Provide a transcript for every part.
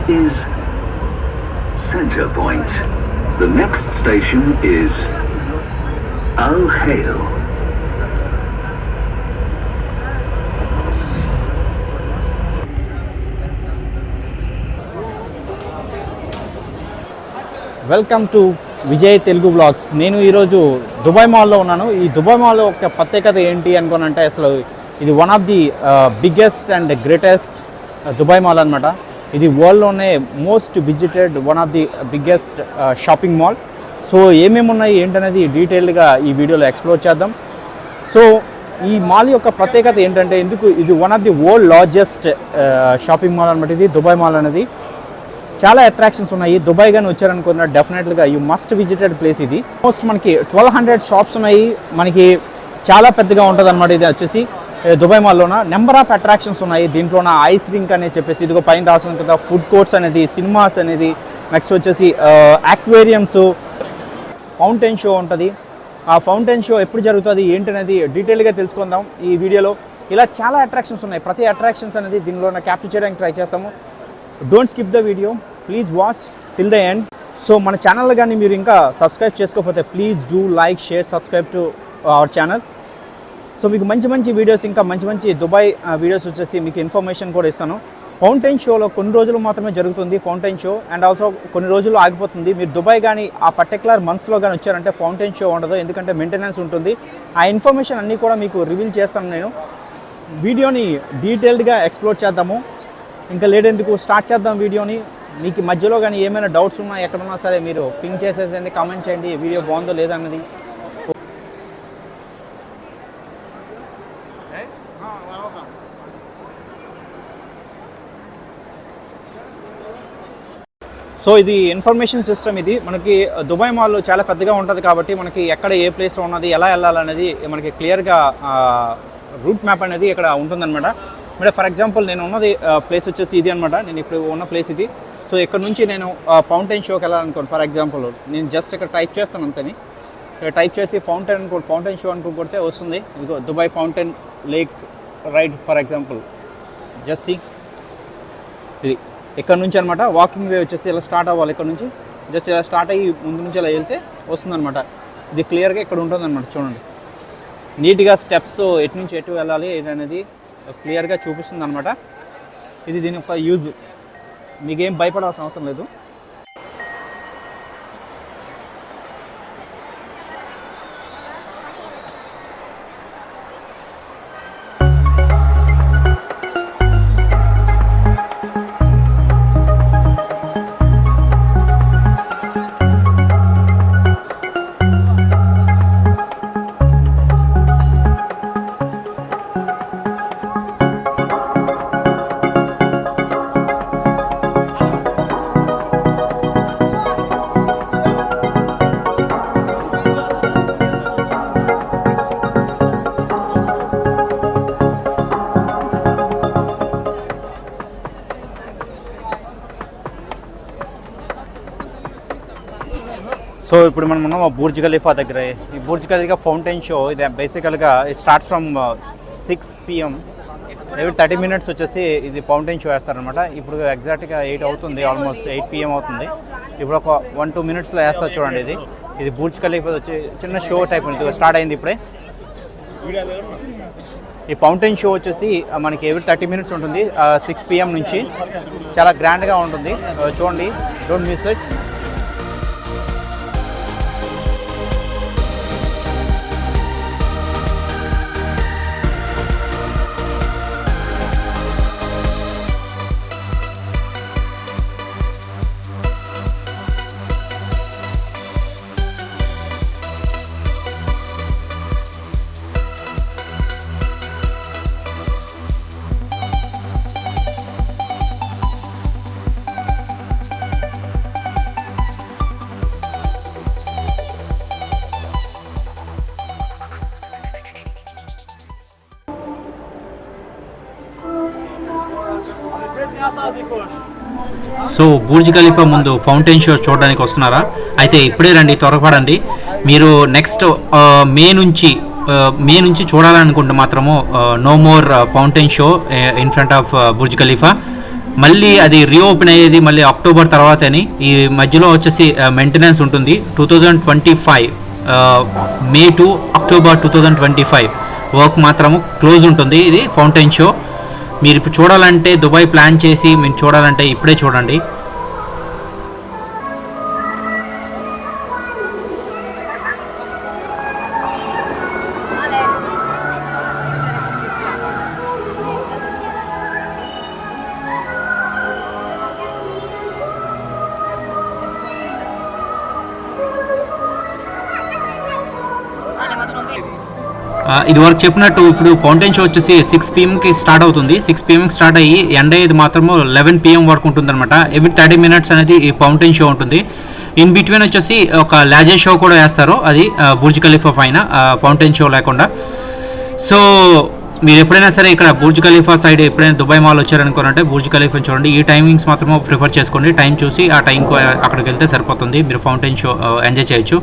is Center Point. The next station is Al Hail. Welcome to Vijay Telugu blogs. నేను ఈరోజు Dubai మాల్లో ఉన్నాను. ఈ దుబాయ్ మాల్లో ఒక ప్రత్యేకత ఏంటి అనుకోనంటే అసలు ఇది one of the biggest and greatest Dubai mall అనమాట. ఇది వరల్డ్లోనే most visited one of the biggest shopping mall. So ఏమేమి ఉన్నాయి ఏంటనేది డీటెయిల్గా ఈ వీడియోలో ఎక్స్ప్లోర్ చేద్దాం. సో ఈ మాల్ యొక్క ప్రత్యేకత ఏంటంటే ఎందుకు ఇది one of the world largest shopping mall అనమాట. ఇది దుబాయ్ మాల్ అనేది చాలా అట్రాక్షన్స్ ఉన్నాయి. దుబాయ్ కానీ వచ్చారనుకున్న డెఫినెట్గా యూ మస్ట్ విజిటెడ్ ప్లేస్ ఇది. మోస్ట్ మనకి 1200 షాప్స్ ఉన్నాయి. మనకి చాలా పెద్దగా ఉంటుంది అనమాట. ఇది వచ్చేసి దుబాయ్ మాల్లోన నెంబర్ ఆఫ్ అట్రాక్షన్స్ ఉన్నాయి. దీంట్లోన ఐస్ రింక్ అనేది చెప్పేసి ఇదిగో పైన రాసిన కదా, ఫుడ్ కోర్ట్స్ అనేది, సినిమాస్ అనేది, నెక్స్ట్ వచ్చేసి అక్వేరియంస్, ఫౌంటైన్ షో ఉంటుంది. ఆ ఫౌంటైన్ షో ఎప్పుడు జరుగుతుంది ఏంటనేది డీటెయిల్గా తెలుసుకుందాం ఈ వీడియోలో. ఇలా చాలా అట్రాక్షన్స్ ఉన్నాయి. ప్రతి అట్రాక్షన్స్ అనేది దీనిలో క్యాప్చర్ చేయడానికి ట్రై చేస్తాము. Don't skip the video, please watch till the end. So మన ఛానల్ కానీ మీరు ఇంకా సబ్స్క్రైబ్ చేసుకోకపోతే please do like, share, subscribe to our channel. So మీకు మంచి మంచి వీడియోస్, ఇంకా మంచి మంచి దుబాయ్ వీడియోస్ వచ్చేసి మీకు ఇన్ఫర్మేషన్ కూడా ఇస్తాను. ఫౌంటైన్ షోలో కొన్ని రోజులు మాత్రమే జరుగుతుంది ఫౌంటైన్ షో, అండ్ ఆల్సో కొన్ని రోజులు ఆగిపోతుంది. మీరు దుబాయ్ కానీ ఆ పర్టికులర్ మంత్స్లో కానీ వచ్చారంటే ఫౌంటైన్ షో ఉండదు, ఎందుకంటే మెయింటెనెన్స్ ఉంటుంది. ఆ ఇన్ఫర్మేషన్ అన్నీ కూడా మీకు రివీల్ చేస్తాను నేను. వీడియోని డీటెయిల్డ్గా ఎక్స్ప్లోర్ చేద్దాము. ఇంకా లేట్ ఎందుకు, స్టార్ట్ చేద్దాం వీడియోని. మీకు మధ్యలో కానీ ఏమైనా డౌట్స్ ఉన్నా ఎక్కడున్నా సరే మీరు పింక్ చేసేసండి, కామెంట్ చేయండి వీడియో బాగుందో లేదా అన్నది. సో ఇది ఇన్ఫర్మేషన్ సిస్టమ్. ఇది మనకి దుబాయ్ మాల్ చాలా పెద్దగా ఉంటుంది కాబట్టి మనకి ఎక్కడ ఏ ప్లేస్లో ఉన్నది, ఎలా వెళ్ళాలనేది మనకి క్లియర్గా రూట్ మ్యాప్ అనేది ఇక్కడ ఉంటుందన్నమాట. అంటే ఫర్ ఎగ్జాంపుల్ నేను ఉన్నది ప్లేస్ వచ్చేసి ఇది అనమాట. నేను ఇప్పుడు ఉన్న ప్లేస్ ఇది. సో ఇక్కడ నుంచి నేను ఫౌంటైన్ షోకి వెళ్ళాలనుకోండి. ఫర్ ఎగ్జాంపుల్ నేను జస్ట్ ఇక్కడ టైప్ చేస్తాను అంతని. టైప్ చేసి ఫౌంటైన్ అనుకో, ఫౌంటైన్ షో అనుకో కొడితే వస్తుంది. ఇదిగో Dubai fountain lake ride for example. Just see ఇది ఇక్కడ నుంచి అనమాట. వాకింగ్ వే వచ్చేసి ఇలా స్టార్ట్ అవ్వాలి. ఇక్కడ నుంచి జస్ట్ ఇలా స్టార్ట్ అయ్యి ముందు నుంచి ఇలా వెళ్తే వస్తుందన్నమాట. ఇది క్లియర్గా ఇక్కడ ఉంటుందన్నమాట. చూడండి నీట్గా స్టెప్స్ ఎటు నుంచి ఎటు వెళ్ళాలి అనేది క్లియర్గా చూపిస్తుంది అనమాట. ఇది దీని యొక్క యూజ్. మీకేం భయపడాల్సిన అవసరం లేదు. సో ఇప్పుడు మనం ఉన్నాం బుర్జ్ ఖలీఫా దగ్గర. ఈ బుర్జ్ ఖలీఫా ఫౌంటైన్ షో ఇది బేసికల్గా start from 6 PM. Every 30 minutes వచ్చేసి ఇది ఫౌంటైన్ షో వేస్తారనమాట. ఇప్పుడు ఎగ్జాక్ట్గా 8 అవుతుంది, ఆల్మోస్ట్ 8 PM అవుతుంది. ఇప్పుడు ఒక 1-2 minutesలో వేస్తారు చూడండి. ఇది బుర్జ్ ఖలీఫా వచ్చి చిన్న షో టైప్ ఉంది, స్టార్ట్ అయింది ఇప్పుడే. ఈ ఫౌంటైన్ షో వచ్చేసి మనకి ఎవ్రీ 30 minutes ఉంటుంది, 6 PM నుంచి. చాలా గ్రాండ్గా ఉంటుంది, చూడండి, don't miss it. So Burj Khalifa ముందు ఫౌంటైన్ షో చూడడానికి వస్తున్నారా? అయితే ఇప్పుడే రండి, త్వరపడండి. మీరు నెక్స్ట్ మే నుంచి చూడాలనుకుంటే మాత్రము no more fountain show in front of Burj Khalifa. మళ్ళీ అది రీఓపెన్ అయ్యేది మళ్ళీ అక్టోబర్ తర్వాతని. ఈ మధ్యలో వచ్చేసి మెయింటెనెన్స్ ఉంటుంది. 2025 మే టు అక్టోబర్ 2025 వర్క్ మాత్రము క్లోజ్ ఉంటుంది ఇది ఫౌంటైన్ షో. మీరు ఇప్పుడు చూడాలంటే, దుబాయ్ ప్లాన్ చేసి మీరు చూడాలంటే ఇప్పుడే చూడండి. ఇది వరకు చెప్పినట్టు ఇప్పుడు ఫౌంటైన్ షో వచ్చేసి 6 PM స్టార్ట్ అవుతుంది. 6 PM స్టార్ట్ అయ్యి ఎండ్ అయ్యేది మాత్రము 11 PM వరకు ఉంటుంది అనమాట. ఎవ్రీ 30 minutes అనేది ఈ ఫౌంటైన్ షో ఉంటుంది. ఇన్ బిట్వీన్ వచ్చేసి ఒక లాజర్ షో కూడా వేస్తారు, అది బుర్జ్ ఖలీఫా పైన ఫౌంటైన్ షో లేకుండా. సో మీరు ఎప్పుడైనా సరే ఇక్కడ బుర్జ్ ఖలీఫా సైడ్ ఎప్పుడైనా దుబాయ్ మాల్ వచ్చారనుకోనంటే బుర్జ్ ఖలీఫా చూడండి. ఈ టైమింగ్స్ మాత్రమే ప్రిఫర్ చేసుకోండి. టైం చూసి ఆ టైంకి అక్కడికి వెళ్తే సరిపోతుంది. మీరు ఫౌంటైన్ షో ఎంజాయ్ చేయొచ్చు.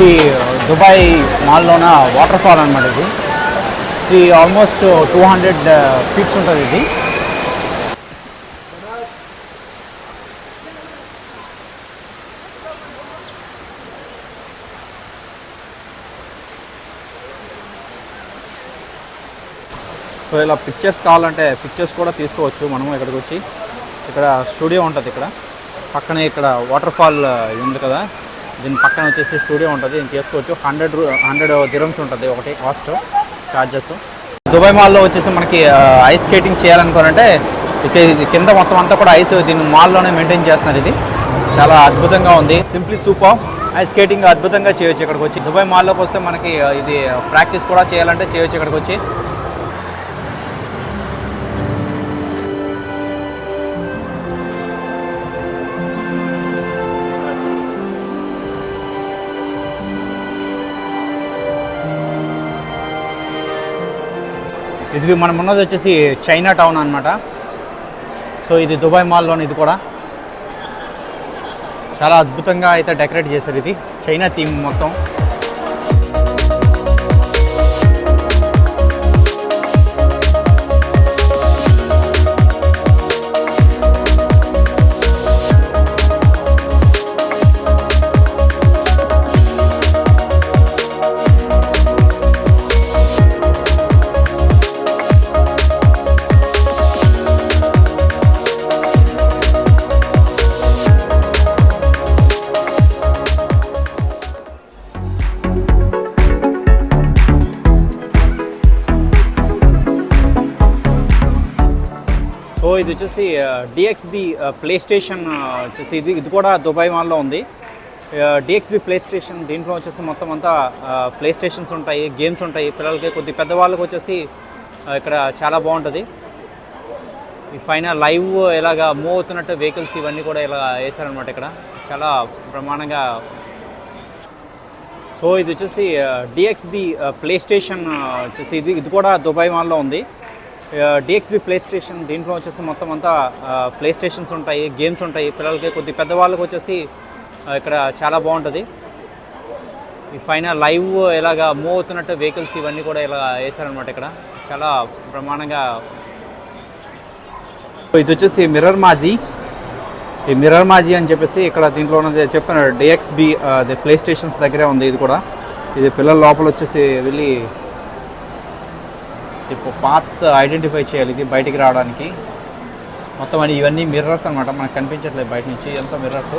ఇది దుబాయ్ మాల్లోన వాటర్ ఫాల్ అనమాట. ఇది ఆల్మోస్ట్ 200 ఫీట్స్ ఉంటుంది ఇది. సో ఇలా పిక్చర్స్ కావాలంటే పిక్చర్స్ కూడా తీసుకోవచ్చు మనము. ఇక్కడికి వచ్చి ఇక్కడ స్టూడియో ఉంటుంది, ఇక్కడ పక్కనే ఇక్కడ వాటర్ ఫాల్ ఉంది కదా, దీని పక్కన వచ్చేసి స్టూడియో ఉంటుంది, దీన్ని చేసుకోవచ్చు. 100 dirhams ఉంటుంది ఒకటి కాస్ట్ ఛార్జెస్. దుబాయ్ మాల్లో వచ్చేసి మనకి ఐస్ స్కేటింగ్ చేయాలనుకోనంటే ఇది కింద మొత్తం అంతా కూడా ఐస్ దీని మాల్లోనే మెయింటైన్ చేస్తున్నారు. ఇది చాలా అద్భుతంగా ఉంది, సింప్లీ సూపర్. ఐస్ స్కేటింగ్ అద్భుతంగా చేయొచ్చు ఇక్కడికి వచ్చి. దుబాయ్ మాల్లోకి వస్తే మనకి ఇది ప్రాక్టీస్ కూడా చేయాలంటే చేయొచ్చు ఇక్కడికి వచ్చి. ఇది మనం ఉన్నది వచ్చేసి చైనా టౌన్ అనమాట. సో ఇది దుబాయ్ మాల్లోని, ఇది కూడా చాలా అద్భుతంగా అయితే డెకరేట్ చేశారు. ఇది చైనా థీమ్ మొత్తం. సో ఇది వచ్చేసి డిఎక్స్బి ప్లే స్టేషన్ వచ్చేసి ఇది కూడా దుబాయ్ మాల్లో ఉంది. డిఎక్స్బి ప్లే స్టేషన్, దీంట్లో వచ్చేసి మొత్తం అంతా ప్లే స్టేషన్స్ ఉంటాయి, గేమ్స్ ఉంటాయి పిల్లలకి. కొద్ది పెద్దవాళ్ళకి వచ్చేసి ఇక్కడ చాలా బాగుంటుంది. ఈ పైన లైవ్ ఇలాగా మూవ్ అవుతున్నట్టు వెహికల్స్ ఇవన్నీ కూడా ఇలా వేసారనమాట ఇక్కడ, చాలా బ్రహ్మాండంగా. సో ఇది వచ్చేసి డిఎక్స్బి ప్లే స్టేషన్ వచ్చేసి ఇది కూడా దుబాయ్ మాల్లో ఉంది. డిఎక్స్బి ప్లే స్టేషన్, దీంట్లో వచ్చేసి మొత్తం అంతా ప్లే స్టేషన్స్ ఉంటాయి, గేమ్స్ ఉంటాయి పిల్లలకి. కొద్ది పెద్దవాళ్ళకి వచ్చేసి ఇక్కడ చాలా బాగుంటుంది. ఈ పైన లైవ్ ఇలాగా మూవ్ అవుతున్నట్టు వెహికల్స్ ఇవన్నీ కూడా ఇలా వేసారనమాట ఇక్కడ, చాలా బ్రహ్మాండంగా. ఇది వచ్చేసి మిర్రర్ మాజీ. ఈ మిర్రర్ మాజీ అని చెప్పేసి ఇక్కడ దీంట్లో ఉన్నది చెప్పాను, డిఎక్స్బి ప్లే స్టేషన్స్ దగ్గరే ఉంది. ఇది కూడా ఇది పిల్లల లోపల వచ్చేసి వెళ్ళి పాత్ ఐడెంటిఫై చేయాలి ఇది బయటికి రావడానికి. మొత్తం అని ఇవన్నీ మిర్రర్స్ అనమాట, మనకు కనిపించట్లేదు బయట నుంచి, ఎంత మిర్రర్స్.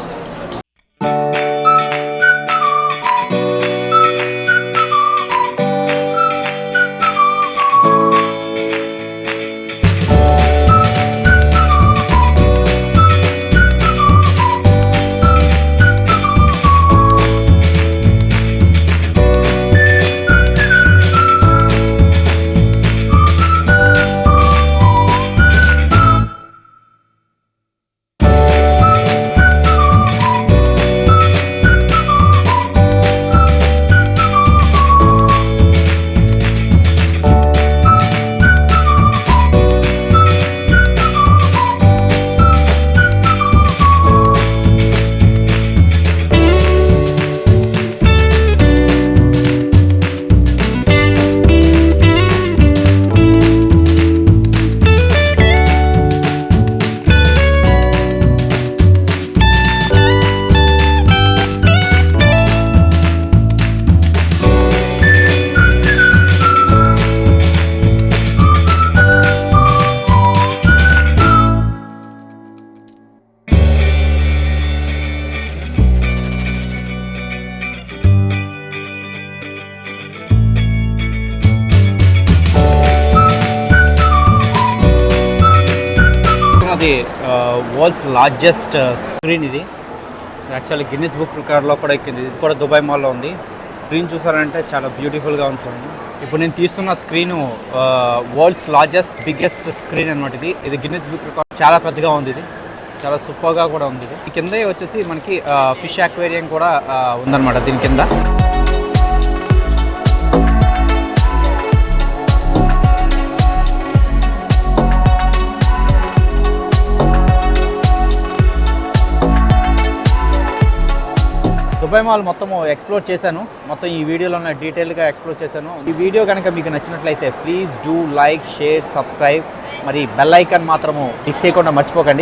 ఇది వరల్డ్స్ లార్జెస్ట్ స్క్రీన్. ఇది యాక్చువల్లీ గిన్నిస్ బుక్ రికార్డ్లో కూడా ఎక్కింది. ఇది కూడా దుబాయ్ మాల్లో ఉంది. స్క్రీన్ చూసారంటే చాలా బ్యూటిఫుల్గా ఉంటుంది. ఇప్పుడు నేను తీస్తున్న screen world's largest biggest screen అనమాట. ఇది గిన్నిస్ బుక్ రికార్డ్, చాలా పెద్దగా ఉంది. ఇది చాలా సూపర్గా కూడా ఉంది. ఇది కింద వచ్చేసి మనకి ఫిష్ అక్వేరియం కూడా ఉందన్నమాట దీని కింద. దుబాయ్ మాల్ మొత్తము ఎక్స్ప్లోర్ చేశాను. మొత్తం ఈ వీడియోలో డీటెయిల్గా ఎక్స్ప్లోర్ చేశాను. ఈ వీడియో కనుక మీకు నచ్చినట్లయితే please do like, share, subscribe, మరి బెల్ ఐకాన్ మాత్రము క్లిక్ చేయకుండా మర్చిపోకండి.